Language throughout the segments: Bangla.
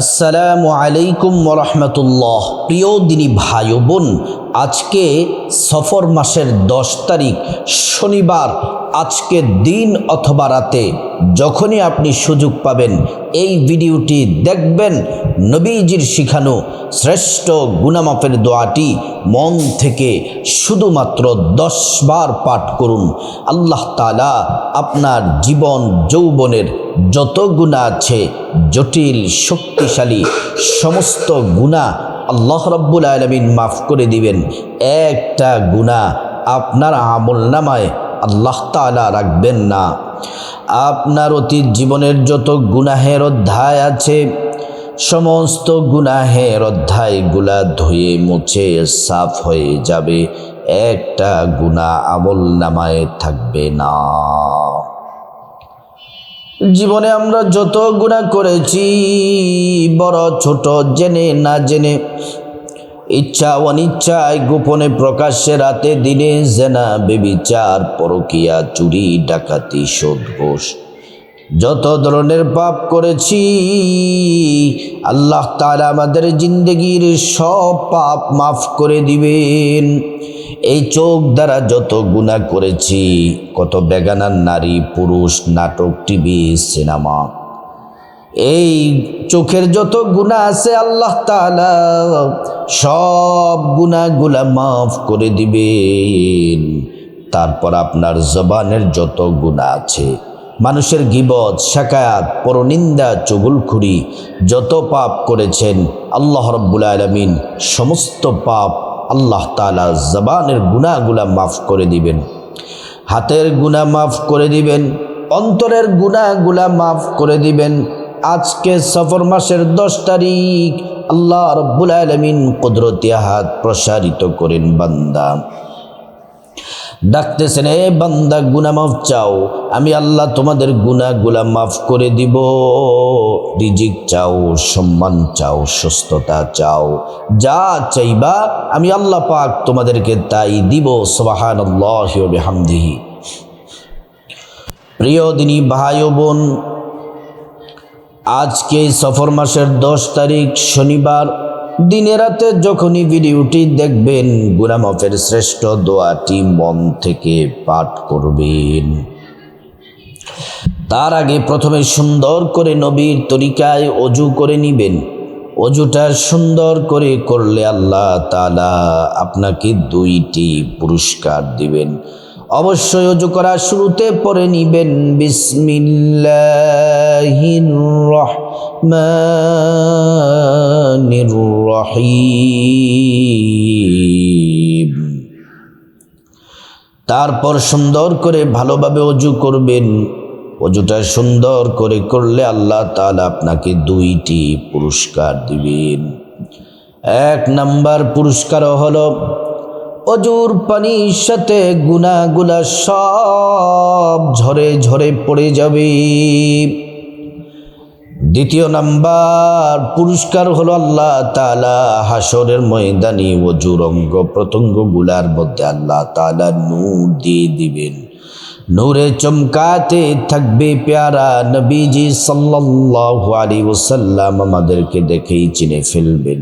আসসালামু আলাইকুম ওরহমতুল্লাহ। প্রিয় দিনী ভাই ও বোন, আজকে সফর মাসের 10 তারিখ শনিবার। আজকে দিন অথবা রাতে যখনই আপনি সুযোগ পাবেন এই ভিডিওটি দেখবেন। নবীজির শিখানো শ্রেষ্ঠ গুনামাফের দোয়াটি মন থেকে শুধুমাত্র 10 বার পাঠ করুন। আল্লাহ তাআলা আপনার জীবন যৌবনের যত গুনাহ আছে, জটিল শক্তিশালী সমস্ত গুনাহ আল্লাহ রাব্বুল আলামিন মাফ করে দিবেন। একটা গুনাহ আপনার আমলনামায় আল্লাহ তাআলা রাখবেন না। আপনার অতীত জীবনের যত গুনাহের অধ্যায় আছে, সমস্ত গুনাহের অধ্যায়গুলা ধুয়ে মুছে সাফ হয়ে যাবে। একটা গুনাহ আমলনামায় থাকবে না। জীবনে আমরা যত গুনাহ করেছি, বড় ছোট, জেনে না জেনে, ইচ্ছা অনিচ্ছায়, গোপনে প্রকাশ্যে, রাতে দিনে, জেনা বেবিচার, পরকিয়া, চুরি ডাকাতি, সুদ ঘুষ, যত ধরনের পাপ করেছি, আল্লাহ তাআলা আমাদের জিন্দেগির সব পাপ মাফ করে দিবেন। এই চোখ দ্বারা যত গুনাহ করেছি, কত বেগানা নারী পুরুষ, নাটক, টিভি, সিনেমা, এই চোখের যত গুনাহ আছে আল্লাহ তাআলা সব গুনাহগুলা মাফ করে দিবেন। তারপর আপনার জবানের যত গুনাহ আছে, মানুষের গীবত, শাকায়াত, পরনিন্দা, চুগলখুরি, যত পাপ করেছেন আল্লাহ রাব্বুল আলামিন সমস্ত পাপ আল্লাহ তাআলা জবানের গুনাহগুলা মাফ করে দিবেন। হাতের গুনাহ মাফ করে দিবেন, অন্তরের গুনাহগুলা মাফ করে দিবেন। আজকে সফর মাসের 10 তারিখ আল্লাহ রাব্বুল আলামিন কুদরতি হাত প্রসারিত করেন। বান্দা ডাকতেছেন, এ বান্দা গুনাহ মাফ চাও, আমি আল্লাহ তোমাদের গুনাহগুলা মাফ করে দিব। রিজিক চাও, সম্মান চাও, সুস্থতা চাও, যা চাইবা আমি আল্লাহ পাক তোমাদেরকে তাই দিব। সুবহানাল্লাহি ওয়া বিহামদিহি। প্রিয় দিনী ভাই ও বোন, আজকে সফর মাসের 10 তারিখ শনিবার, দিনে রাতে যখনই ভিডিওটি দেখবেন, গুনাহ মাফের শ্রেষ্ঠ দোয়াটি মন থেকে পাঠ করবেন। তার আগে প্রথমে সুন্দর করে নবীর তরিকায় অজু করে নিবেন। অজুটা সুন্দর করে করলে আল্লাহ তাআলা আপনাকে 2টি পুরস্কার দিবেন। অবশ্যই অজু করার শুরুতে পড়ে নিবেন বিসমিল্লাহির রহমানির রহিম। তারপর সুন্দর করে ভালোভাবে অজু করবেন। অজুটা সুন্দর করে করলে আল্লাহ তাআলা আপনাকে 2টি পুরস্কার দিবেন। 1 নাম্বার পুরস্কার হলো অজুর পানির সাথে গুনাহগুলা সব ঝরে ঝরে পড়ে যাবে। 2 নাম্বার পুরস্কার হলো আল্লাহ তাআলা হাসরের ময়দানে অজুর অঙ্গ প্রত্যঙ্গগুলার মধ্যে আল্লাহ তাআলা নূর দিয়ে দিবেন। নূরে চমকাতে থাকবে। প্যারা নবীজি সাল্লাল্লাহু আলাইহি ওয়াসাল্লাম আমাদেরকে দেখেই চিনে ফেলবেন,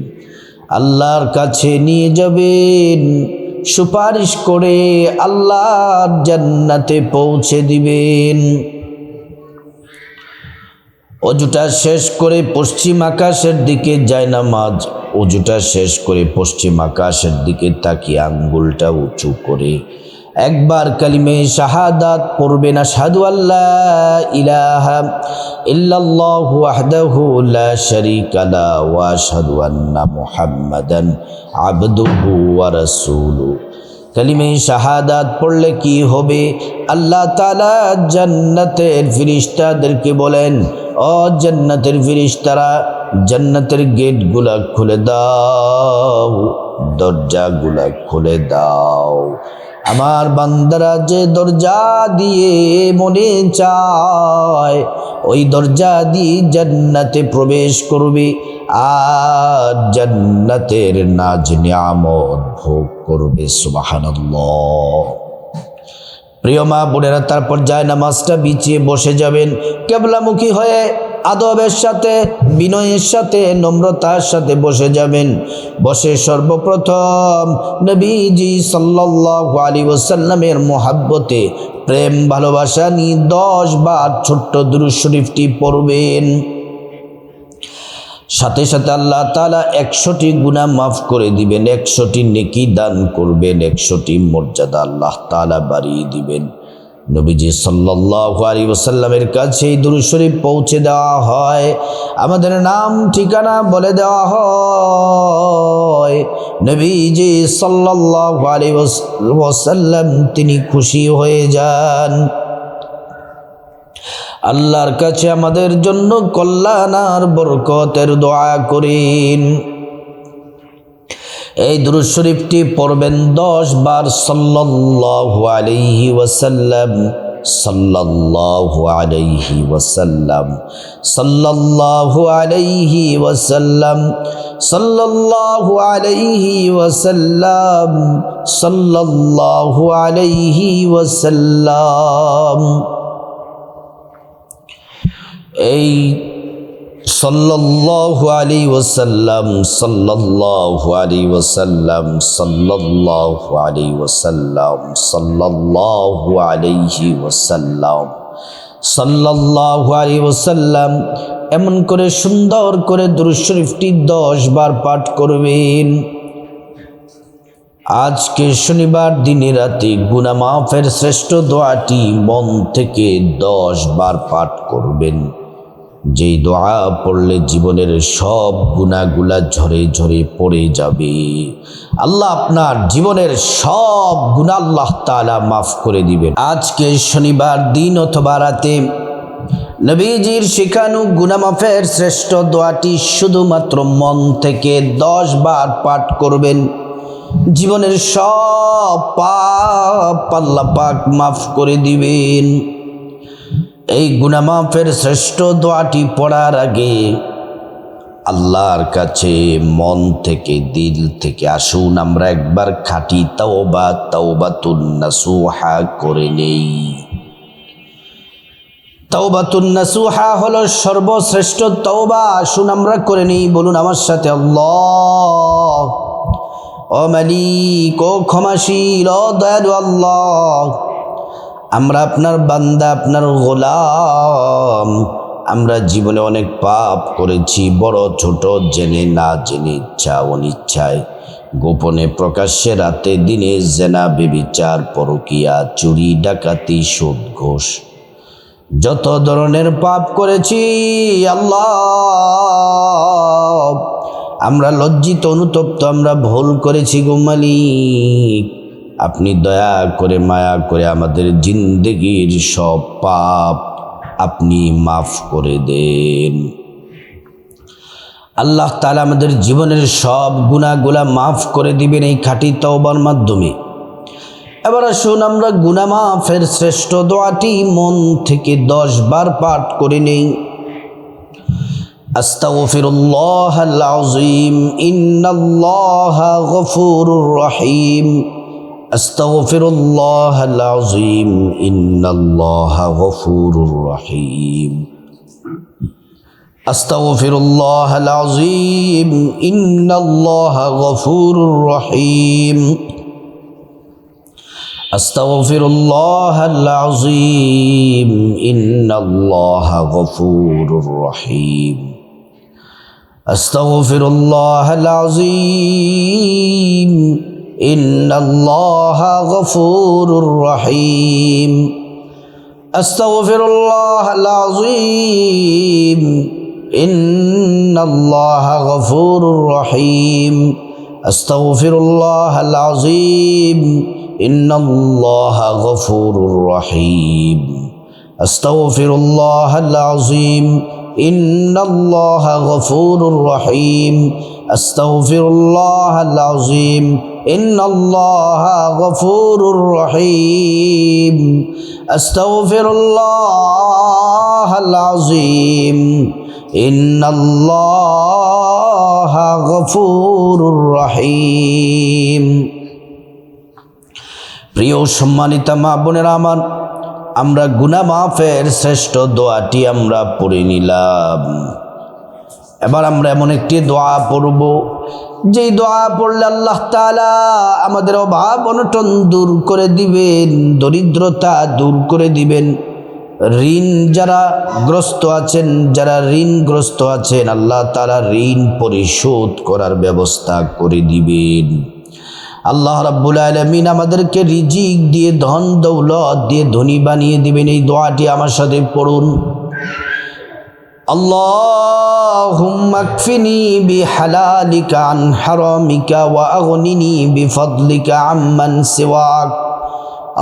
আল্লাহর কাছে নিয়ে যাবেন, সুপারিশ করে আল্লাহর জান্নাতে পৌঁছে দিবেন। অজুটা শেষ করে পশ্চিম আকাশের দিকে জায়নামাজ, অজুটা শেষ করে পশ্চিম আকাশের দিকে তাকিয়ে আঙ্গুলটা উঁচু করে একবার কালিমে শাহাদাত পড়বেন। আশহাদু আল্লা ইলাহা ইল্লাল্লাহু ওয়াহদাহু লা শারীকা লাহু ওয়া আশহাদু আন্না মুহাম্মাদান আবদুহু ওয়া রাসূলুহু। কালিমে শাহাদাত পড়লে কি হবে? আল্লাহ তাআলা জান্নাতের ফেরেশতাদেরকে বলেন, ও জান্নাতের ফেরেশতারা, জান্নাতের গেটগুলা খুলে দাও, দরজাগুলা খুলে দাও। আমার বান্দারা যে দরজা দিয়ে মনে চায় ওই দরজা দিয়ে জান্নাতে প্রবেশ করবে আর জান্নাতের নাজ নিয়ামত ভোগ করবে। সুবহানাল্লাহ। প্রিয় মা বোনেরা, তারপর জায়নামাজটা বিছিয়ে বসে যাবেন। কিবলামুখী হয়ে আদবের সাথে, বিনয়ের সাথে, নম্রতার সাথে বসে যাবেন। বসে সর্বপ্রথম নবীজি সাল্লাল্লাহু আলাইহি ওয়াসাল্লামের মোহাব্বতে প্রেম ভালোবাসা নিয়ে 10 বার ছোট্ট দুরূদ শরীফটি পড়বেন। সাথে সাথে আল্লাহ তাআলা 100টি গুনাহ মাফ করে দিবেন, 100টি নেকি দান করবেন, 100টি মর্যাদা আল্লাহ তাআলা বাড়িয়ে দিবেন। নবীজি সাল্লাল্লাহু আলাইহি ওয়াসাল্লামের কাছে এই দুরূদ শরীফ পৌঁছে দেওয়া হয়, আমাদের নাম ঠিকানা বলে দেওয়া হয়। নবীজি সাল্লাল্লাহু আলাইহি ওয়াসাল্লাম তিনি খুশি হয়ে যান। আল্লাহর কাছে আমাদের জন্য কল্যাণ আর বরকতের দোয়া করেন। এই দুরূদ শরীফটি পড়বেন 10 বার। সাল্লাল্লাহু আলাইহি ওয়াসাল্লাম, সাল্লাল্লাহু আলাইহি ওয়াসাল্লাম, সাল্লাল্লাহু আলাইহি ওয়াসাল্লাম, সাল্লাল্লাহু আলাইহি ওয়াসাল্লাম, সাল্লাল্লাহু আলাইহি ওয়াসাল্লাম। এই সাল্লাল্লাহু আলাইহি ওয়াসাল্লাম, সাল্লাল্লাহু আলাইহি ওয়াসাল্লাম, সাল্লাল্লাহু আলাইহি ওয়াসাল্লাম, সাল্লাল্লাহু আলাইহি ওয়াসাল্লাম, সাল্লাল্লাহু আলাইহি ওয়াসাল্লাম এমন করে সুন্দর করে দুরূদ শরীফটি 10 বার পাঠ করবেন। আজকে শনিবার দিনে রাতে গুনাহ মাফের শ্রেষ্ঠ দোয়াটি মন থেকে 10 বার পাঠ করবেন। যেই দোয়া পড়লে জীবনের সব গুনাহগুলা ঝরে ঝরে পড়ে যাবে। আল্লাহ আপনার জীবনের সব গুনাহ আল্লাহ তাআলা মাফ করে দিবেন। আজকে শনিবার দিন অথবা রাতে নবীজির শেখানো গুনাহ মাফের শ্রেষ্ঠ দোয়াটি শুধুমাত্র মন থেকে 10 বার পাঠ করবেন। জীবনের সব পাপ আল্লাহ পাক মাফ করে দিবেন। এই গুনাহ মাফের শ্রেষ্ঠ দোয়াটি পড়ার আগে আল্লাহর কাছে মন থেকে, দিল থেকে আসুন আমরা একবার খাঁটি তাওবা, তাওবাতুন নাসুহা করে নেই। তাওবাতুন নাসুহা হলো সর্বশ্রেষ্ঠ তওবা। আসুন আমরা করে নেই, বলুন আমার সাথে, আল্লাহ ও মালিক, ও ক্ষমাশীল, ও দয়ালু আল্লাহ, আমরা আপনার বান্দা, আপনার গোলাম। আমরা জীবনে অনেক পাপ করেছি, বড় ছোট, জেনে না জেনে, ইচ্ছা অনিচ্ছায়, গোপনে প্রকাশ্যে, রাতে দিনে, জেনা, ব্যভিচার, পরকীয়া, চুরি, ডাকাতি, সুদ, ঘুষ, যত ধরনের পাপ করেছি আল্লাহ, আমরা লজ্জিত, অনুতপ্ত, আমরা ভুল করেছি গো মালিক। আপনি দয়া করে, মায়া করে আমাদের জিন্দেগির সব পাপ আপনি মাফ করে দেন। আল্লাহ তাআলা আমাদের জীবনের সব গুনাহগুলা মাফ করে দিবেন এই খাঁটি তওবার মাধ্যমে। এবার আসুন আমরা গুনাহ মাফের শ্রেষ্ঠ দোয়াটি মন থেকে 10 বার পাঠ করে নেই। আস্তাগফিরুল্লাহাল আযীম, ইন্নাল্লাহা গফুরুর রহিম। আস্তাগফিরুল্লাহাল আযীম, ইন্নাল্লাহা গফুরুর রহিম। আস্তাগফিরুল্লাহাল আযীম, ইন্নাল্লাহা গফুরুর রহিম। আস্তাগফিরুল্লাহাল আযীম, ইন্নাল্লাহা গফুরুর রহিম। আস্তাগফিরুল্লাহাল আযীম, ইন্নাল্লাহা গফুরুর রহিম। আস্তাগফিরুল্লাহাল আযীম, ইন্নাল্লাহা গফুরুর রহিম। আস্তাগফিরুল্লাহাল আযীম, ইন্নাল্লাহা গফুরুর রহিম। আস্তাগফিরুল্লাহাল আযীম, ইন্নাল্লাহা গফুরুর রহিম। আস্তাগফিরুল্লাহাল আযীম, ইন্নাল্লাহা গফুরুর রহিম। আস্তাগফিরুল্লাহাল আযীম, ইন্নাল্লাহা গফুরুর রহিম। প্রিয় সম্মানিতা মা বোনেরা আমার, আমরা গুনাহ মাফের শ্রেষ্ঠ দোয়াটি আমরা পড়ে নিলাম। এবার আমরা এমন একটি দোয়া পড়ব যেই দোয়া পড়লে আল্লাহ তাআলা আমাদের অভাব অনটন দূর করে দিবেন, দরিদ্রতা দূর করে দিবেন। ঋণ যারা গ্রস্ত আছেন, যারা ঋণগ্রস্ত আছেন, আল্লাহ তাআলা ঋণ পরিশোধ করার ব্যবস্থা করে দিবেন। আল্লাহ রাব্বুল আলামিন আমাদেরকে রিজিক দিয়ে, ধন দৌলত দিয়ে ধনী বানিয়ে দিবেন। এই দোয়াটি আমার সাথে পড়ুন। আল্লাহুম্মা কফিনি বিহালালিকা আন হারামিকা ওয়া আগনিনি বিফদলিকা আম্মান সিওয়াক।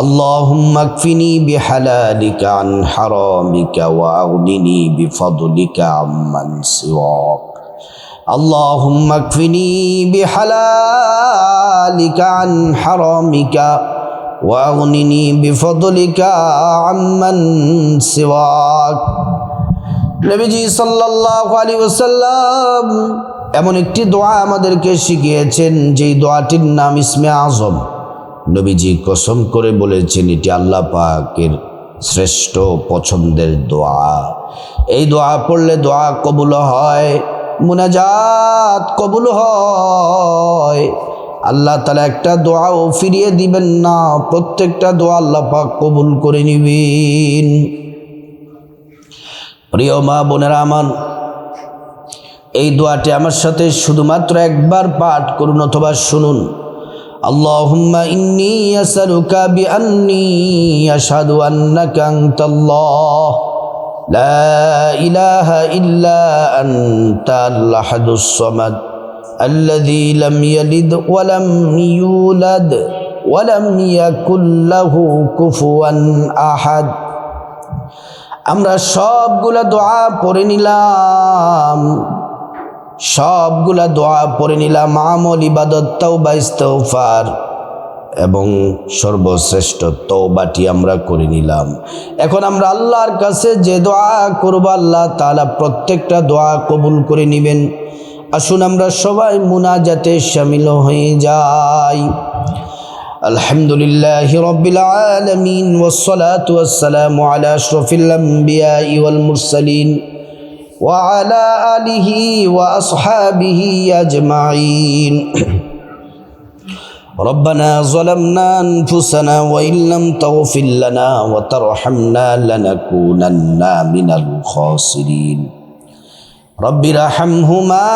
আল্লাহুম্মা কফিনি বিহালালিকা আন হারামিকা ওয়া আগনিনি বিফদলিকা আম্মান সিওয়াক। اللهم اكفني بحلالك عن حرامك واغنني بفضلك عمن سواك। নবীজি সাল্লাল্লাহু আলাইহি ওয়াসাল্লাম এমন একটি দোয়া আমাদেরকে শিখিয়েছেন যেই দোয়াটির নাম ইসমে আজম। নবীজি কসম করে বলেছেন এটি আল্লাহ পাকের শ্রেষ্ঠ পছন্দের দোয়া। এই দোয়া পড়লে দোয়া কবুল হয়, মুনাজাত কবুল হয়। আল্লাহ তাআলা একটা দোয়াও ফিরিয়ে দিবেন না, প্রত্যেকটা দোয়া আল্লাহ পাক কবুল করে নিবেন। প্রিয় মা বোনেরা আমার, এই দোয়াটি আমার সাথে শুধুমাত্র একবার পাঠ করুন অথবা শুনুন। আল্লাহুম্মা ইন্নী আসআলুকা বিআন্নী আশহাদু আন্নাকা আনতাল্লাহ لا إله إلا أنت الأحد الصمد الذي لم يلد ولم يولد ولم يكن له كفوا أحد। আমরা সবগুলা দোয়া পড়ে নিলাম, আমল, ইবাদত, তাওবা, ইস্তিগফার এবং সর্বশ্রেষ্ঠ তওবাটি আমরা করে নিলাম। এখন আমরা আল্লাহর কাছে যে দোয়া করব আল্লাহ তাআলা প্রত্যেকটা দোয়া কবুল করে নেবেন। আসুন আমরা সবাই মুনাজাতে শামিল হয়ে যাই। আলহামদুলিল্লাহি রাব্বিল আলামিন ওয়াসসালাতু ওয়াসসালামু আলা আশরাফিল আমবিয়াই ওয়াল মুরসালিন ওয়া আলা আলিহি ওয়া আসহাবিহি আজমাইন। ربنا ظلمنا أنفسنا وإن لم تغفر لنا وترحمنا لنكونن من الخاسرين رب ارحمهما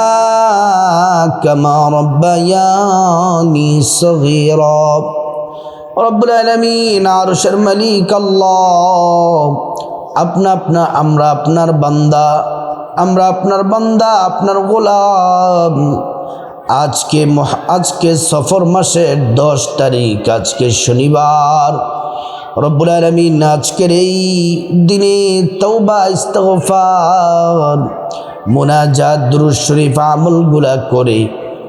كما ربياني صغيرا। رب العالمين আরশের মালিক আল্লাহ, আমরা আপনার বান্দা, আপনার গোলাম। আজকে সফর মাসের 10 তারিখ, আজকে শনিবার। রব্বুল আলামিন আজকের এই দিনে তওবা, ইস্তিগফার, মুনাজাত, দুরূদ শরীফ আমলগুলা করে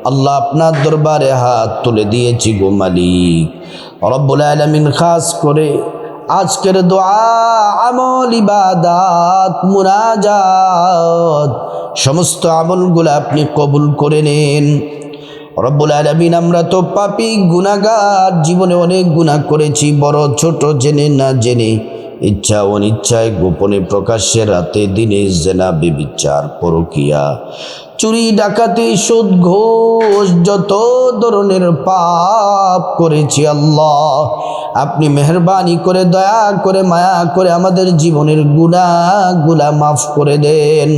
আল্লাহ আপনার দরবারে হাত তুলে দিয়েছি গো মালিক। রব্বুল আলামিন খাস করে আজকের দোয়া, আমল, ইবাদত, মুনাজাত সমস্ত আমলগুলো আপনি কবুল করে নেন। রব্বুল আলামিন আমরা তো পাপী, গুনাহগার, জীবনে অনেক গুনাহ করেছি, বড় ছোট, জেনে না জেনে, ইচ্ছা অনিচ্ছায়, গোপনে প্রকাশ্যে, রাতে দিনে, জেনা, ব্যভিচার, পরকিয়া, চুরি, ডাকাতি, সুদ, ঘুষ, যত ধরনের পাপ করেছি আল্লাহ আপনি মেহেরবানি করে, দয়া করে, মায়া করে আমাদের জীবনের গুনাহগুলা মাফ করে দেন।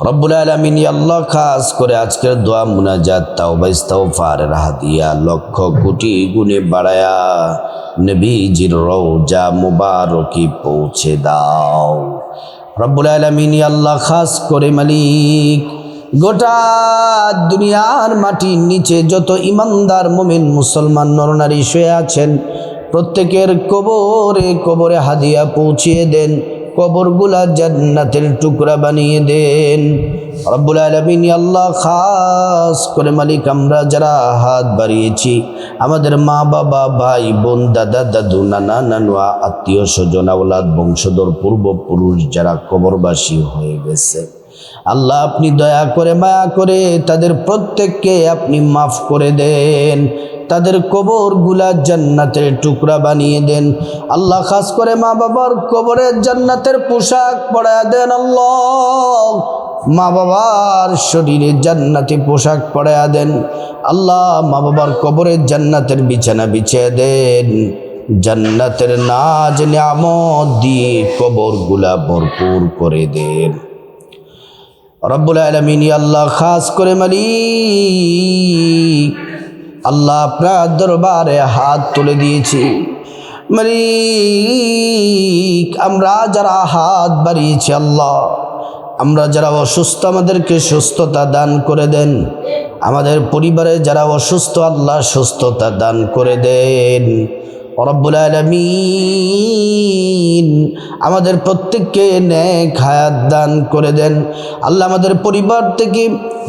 রব্বুল আলামিন আল্লাহ খাস করে আজকের দোয়া, মুনাজাত, তাওবা, ইস্তিগফারের হাদিয়া লক্ষ কোটি গুণে বাড়ায়া নবীজির রওজা মুবারকে পৌঁছে দাও। রব্বুল আলামিন আল্লাহ খাস করে মালিক, গোটা দুনিয়ার মাটির নিচে যত ইমানদার মুমিন মুসলমান নরনারী শুয়ে আছেন, প্রত্যেকের কবরে হাদিয়া পৌঁছিয়ে দেন, কবরগুলা জান্নাতের টুকরা বানিয়ে দেন। রব্বুল আলামিন আল্লাহ খাস করে মালিক, আমরা যারা হাত বাড়িয়েছি, আমাদের মা বাবা, ভাই বোন, দাদা দাদু, নানা নানুয়া, আত্মীয় স্বজন, আওলাদ, বংশধর, পূর্বপুরুষ যারা কবরবাসী হয়ে গেছে, আল্লাহ আপনি দয়া করে মায়া করে তাদের প্রত্যেককে আপনি মাফ করে দেন, তাদের কবরগুলা জান্নাতের টুকরা বানিয়ে দেন। আল্লাহ খাস করে মা বাবার কবরে জান্নাতের পোশাক পরায়া দেন। আল্লাহ মা বাবার শরীরে জান্নাতি পোশাক পরায়া দেন। আল্লাহ মা বাবার কবরে জান্নাতের বিছানা বিছিয়ে দেন, জান্নাতের নাজ নিয়ামত দিয়ে কবরগুলা ভরপুর করে দেন। রব্বুল আলামিন আল্লাহ খাস করে মালিক আল্লাহ আপনার দরবারে হাত তুলে দিয়েছি। মালিক আমরা যারা হাত বাড়িয়েছি আল্লাহ, আমরা যারা অসুস্থ আমাদেরকে সুস্থতা দান করে দেন, আমাদের পরিবারে যারা অসুস্থ আল্লাহ সুস্থতা দান করে দেন। রব্বুল আলামিন আমাদের প্রত্যেককে নেক হায়াত দান করে দেন। আল্লাহ আমাদের পরিবার থেকে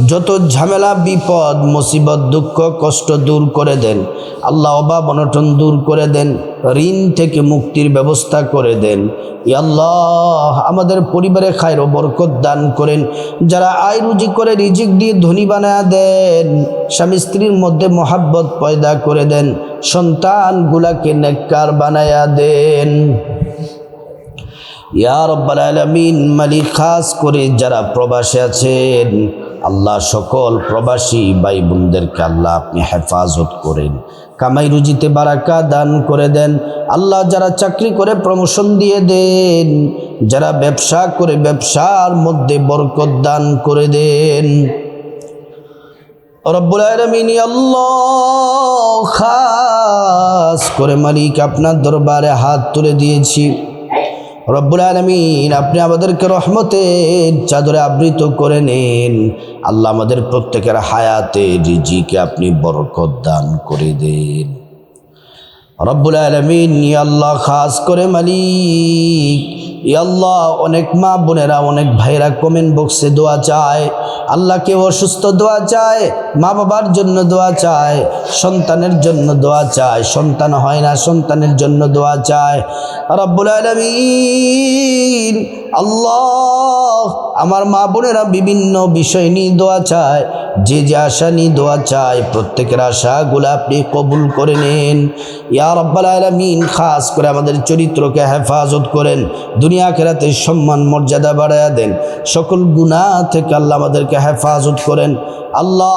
যত ঝামেলা বিপদ মুসিবত দুঃখ কষ্ট দূর করে দেন। আল্লাহ অভাব অনটন দূর করে দেন, ঋণ থেকে মুক্তির ব্যবস্থা করে দেন। ইয়া আল্লাহ আমাদের পরিবারে খায়র ও বরকত দান করেন। যারা আয় রুজি করে রিজিক দিয়ে ধনী বানায়া দেন, স্বামী স্ত্রীর মধ্যে মহাব্বত পয়দা করে দেন, সন্তানগুলাকে নেককার বানায়া দেন। ইয়া রব্বাল আলামিন মালিক খাস করে যারা প্রবাসে আছেন আল্লাহ সকল প্রবাসী ভাই বোনদেরকে আল্লাহ আপনি হেফাজত করেন, কামাই রুজিতে বারাকা দান করে দেন। আল্লাহ যারা চাকরি করে প্রমোশন দিয়ে দেন, যারা ব্যবসা করে ব্যবসার মধ্যে বরকত দান করে দেন। রব্বুল আলামিন আল্লাহ খাস করে মালিক আপনার দরবারে হাত তুলে দিয়েছি। রব্বুল আলামিন আপনি আমাদেরকে রহমতের চাদরে আবৃত করে নেন। আল্লাহ আমাদের প্রত্যেকের হায়াতে রিজিকে আপনি বরকত দান করে দেন। রব্বুল আলামিন ইয়া আল্লাহ খাস করে মালিক ইয়া আল্লাহ অনেক মা বোনেরা অনেক ভাইরা কমেন্ট বক্সে দোয়া চায়। আল্লাহ কেউ অসুস্থ দোয়া চায়, মা বাবার জন্য দোয়া চায়, সন্তানের জন্য দোয়া চায়, সন্তান হয় না সন্তানের জন্য দোয়া চায়। রব্বুল আলামিন আল্লাহ আমার মা বোনেরা বিভিন্ন বিষয় নিয়ে দোয়া চায়, যে যে আশা নিয়ে দোয়া চায় প্রত্যেকের আশাগুলো আপনি কবুল করে নেন। ইয়া রব্বাল আলামিন খাস করে আমাদের চরিত্রকে হেফাজত করেন, দুনিয়া আখিরাতে সম্মান মর্যাদা বাড়ায়া দেন, সকল গুনাহ থেকে আল্লাহ আমাদেরকে হেফাজত করেন। আল্লাহ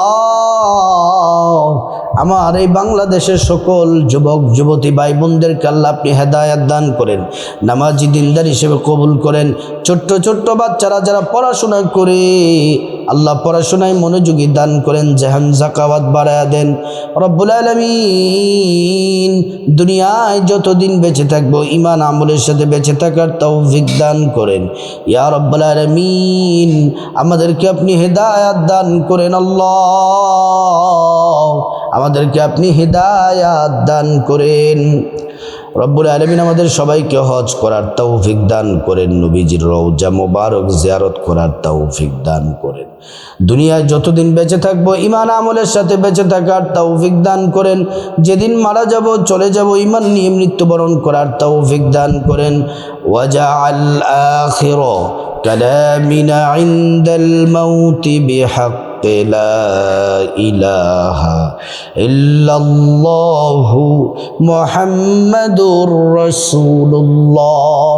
আমার এই বাংলাদেশের সকল যুবক যুবতী ভাই বোনদেরকে আল্লাহ আপনি হেদায়াত দান করেন, নামাজি দিনদার হিসেবে কবুল করেন। ছোট্ট ছোট্ট বাচ্চারা যারা পড়াশোনা করে আল্লাহ পড়াশোনায় মনোযোগী দান করেন, জাহান জাকাওয়াত বাড়ায়া দেন। রব্বুল আলামিন দুনিয়ায় যতদিন বেঁচে থাকবো ঈমান আমলের সাথে বেঁচে থাকার তৌফিক দান করেন। ইয়া রব্বুল আলামিন আমাদেরকে আপনি হেদায়াত দান করেন। আল্লাহ আমাদেরকে আপনি হেদায়াত দান করেন। রব্বুল আলামিন আমাদের সবাইকে হজ করার তৌফিক দান করেন, নবীজির রওজা মোবারক জিয়ারত করার তৌফিক দান করেন। দুনিয়ায় যতদিন বেঁচে থাকবো ঈমান আমলের সাথে বেঁচে থাকার তৌফিক দান করেন। যেদিন মারা যাব চলে যাব ঈমান নিয়ে মৃত্যুবরণ করার তৌফিক দান করেন। ওয়াজআল আখির কালামিনা ইনদাল মাউতি বিহাক লা ইলাহা ইল্লাল্লাহু মুহাম্মাদুর রাসূলুল্লাহ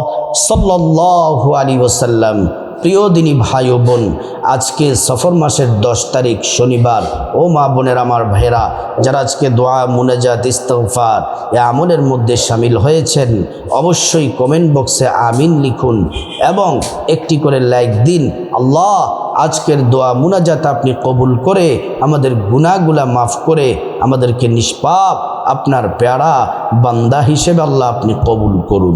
সাল্লাল্লাহু আলাইহি ওয়াসাল্লাম। প্রিয় দিনী ভাই ও বোন, আজকে সফর মাসের 10 তারিখ শনিবার। ও মা বোনের আমার ভাইরা যারা আজকে দোয়া মুনাজাত ইস্তিগফার এ আমলের মধ্যে শামিল হয়েছেন অবশ্যই কমেন্ট বক্সে আমিন লিখুন এবং একটি করে লাইক দিন। আল্লাহ আজকের দোয়া মুনাজাত আপনি কবুল করে আমাদের গুনাহগুলা মাফ করে আমাদেরকে নিষ্পাপ আপনার প্যারা বান্দা হিসেবে আল্লাহ আপনি কবুল করুন।